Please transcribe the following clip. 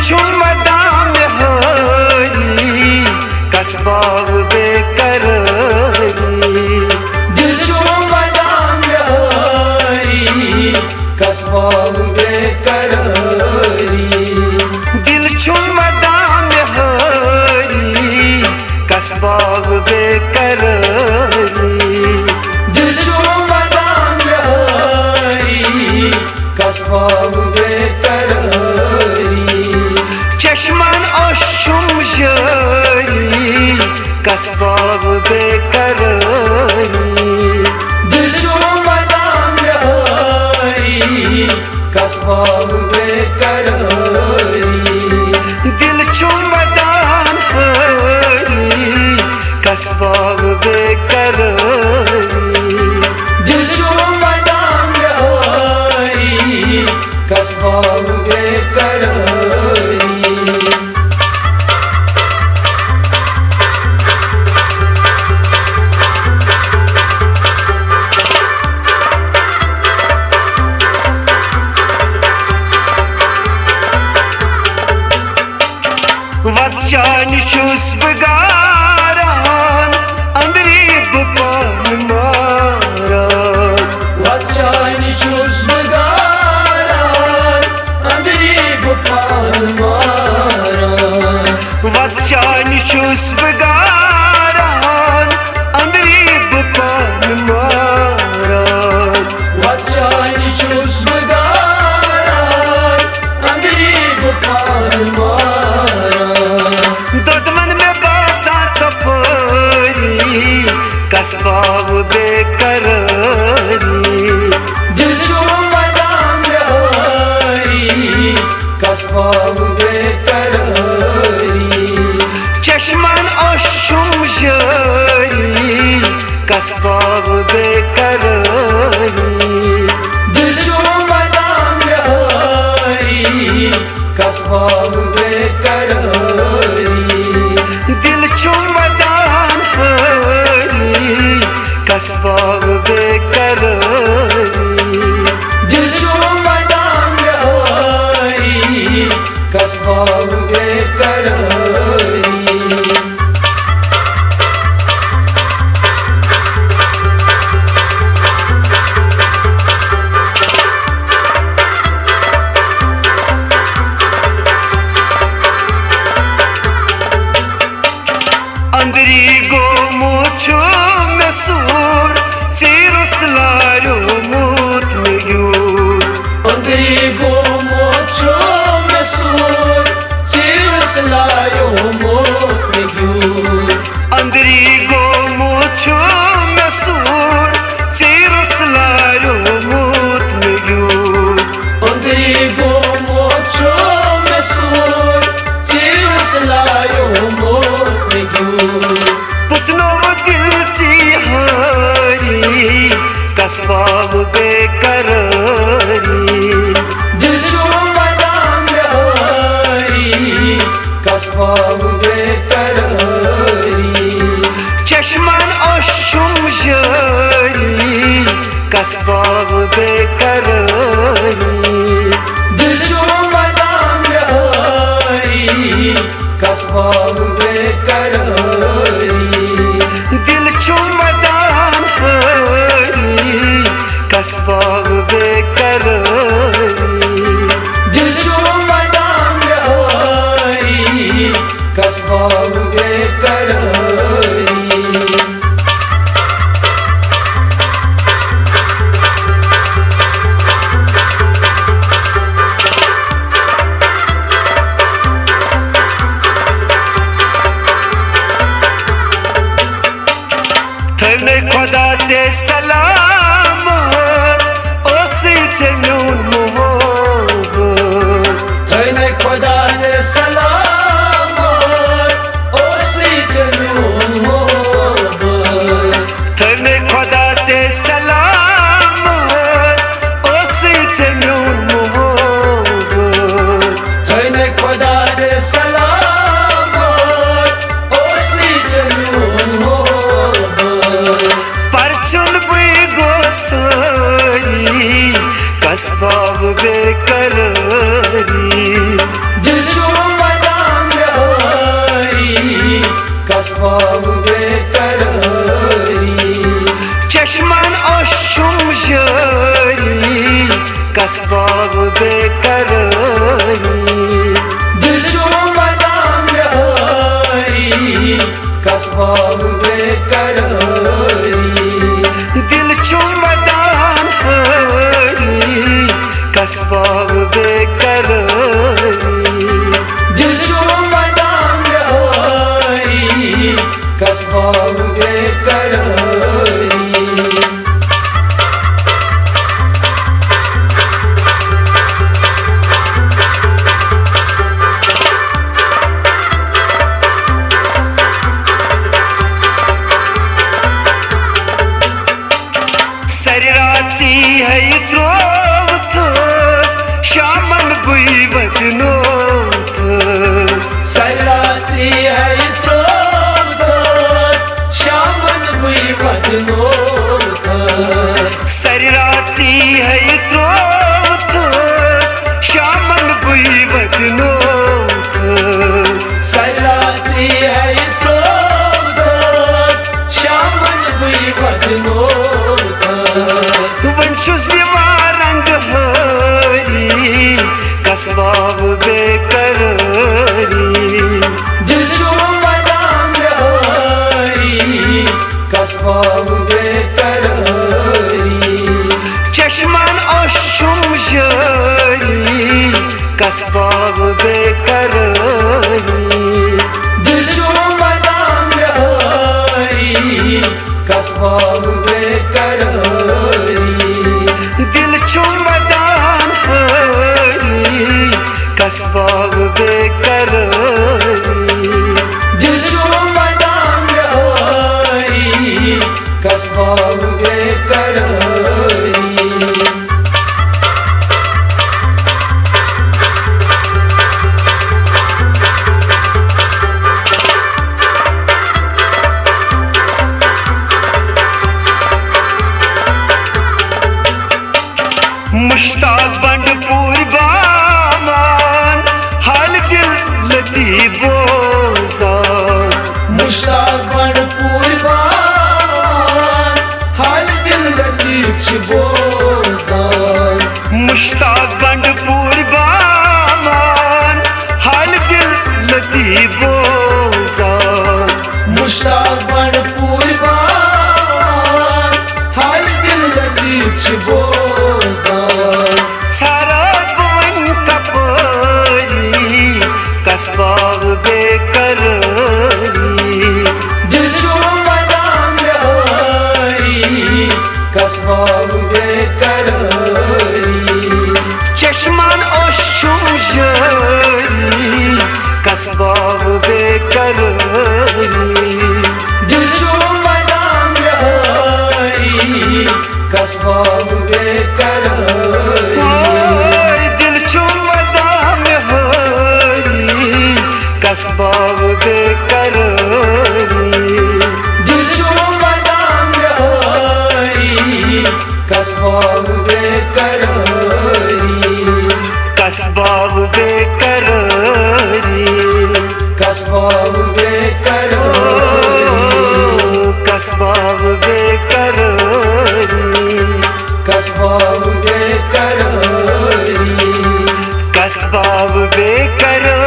छू मदाम हारी कसबाव बेकरारी दिल छू मदाम हारी कसबाव बेकरारी दिल छू मदाम हारी कसबाव बेकरारी दिल छू मदाम हारी कसबाव बेकरारी चश्मन अशुम जारी कसबाव बेकरारी दिल छू मदाम हारी कसबाव बेकरारी दिल छू मदाम हारी कसबाव बेकरारी दिल छू मदाम हारी कसबाव बेकरारी वतचान छुस बगारान अंदरी बुपान मारान वतचान छुस बगारान अंदरी बुपान मारान वतचान छुस बगारान अंदरी बुपान मारान वतचान छुस बगारान अंदरी बुपान मारान दुश्मन में बासा सफारी कसबाव बेकरारी दिल छू मदाम हारी कसबाव बेकरारी चश्मन अशुम जारी कसबाव बेकरारी दिल छू मदाम हारी कसबाव बेकरारी दिल छू मदाम हारी कसबाव बेकरारी दिल छू मदाम हारी कसबाव बेकरारी अंदरी गो मुझो मसूर चिरुस लारो मूत मयूर अंदरी गो मोछो मसूर चिरुस लायो मोत मयूर अंदरी गो मुझो मसूर चिरुस लारो मूत मयूर अंदरी गो मोछो मसूर चिरुस लायो मोत मयूर पुछनो दिल ची हारी कसबाव बेकरारी दिल छू मदाम हारी कसबाव बेकरारी चश्मन अशुम जारी कसबाव बेकरारी दिल छू मदाम हारी कसबाव बेकरारी दिल छू मदाम हारी कसबाव बेकरारी दिल छू मदाम हारी कसबाव बेकरारी थने खुदा से सलाम ओसी चन्नू वदनोतस सराची है त्रोतस शामन बुई वदनोतस सरराची है त्रोतस शामन बुई वदनोतस सराची है त्रोतस शामन बुई वदनोतस वंशुस बिवारंग हरी कसबाव बेकरारी दिल छू मदाम यारी कसबाव बेकरारी चश्मान अशुम जारी कसबाव बेकरारी दिल छू मदाम यारी कसबाव बेकरारी दिल चुमदान हरी कसबाव बेकरारी दिल छू मदाम यारी कसबाव बेकरारी मुश्ताक बंडपुर बामान हाल दिल लती बोजान मुश्ताक बंडपुर बान हाल दिल लतीफ छ बोजान मुश्ताक बंडपुर बामान हाल दिल लती बोजान मुश्ताक बंडपुर बान हाल दिल लतीफ छ बोजान सारा बुन कपरी कसबाव बेकरारी दिल छू मदाम यारी कसबाव बेकरारी चश्मान अशुम जारी कसबाव बेकरारी दिल छू मदाम यारी कसबाव बेकरारी ओय दिल चुमदाम हरी कसबाव बेकरारी दिल छू मदाम यारी कसबाव बेकरारी कसबाव बेकरारी कसबाव बेकरारी कसबाव बेकरारी कसबाव बेकरारी कसबाव बेकरारी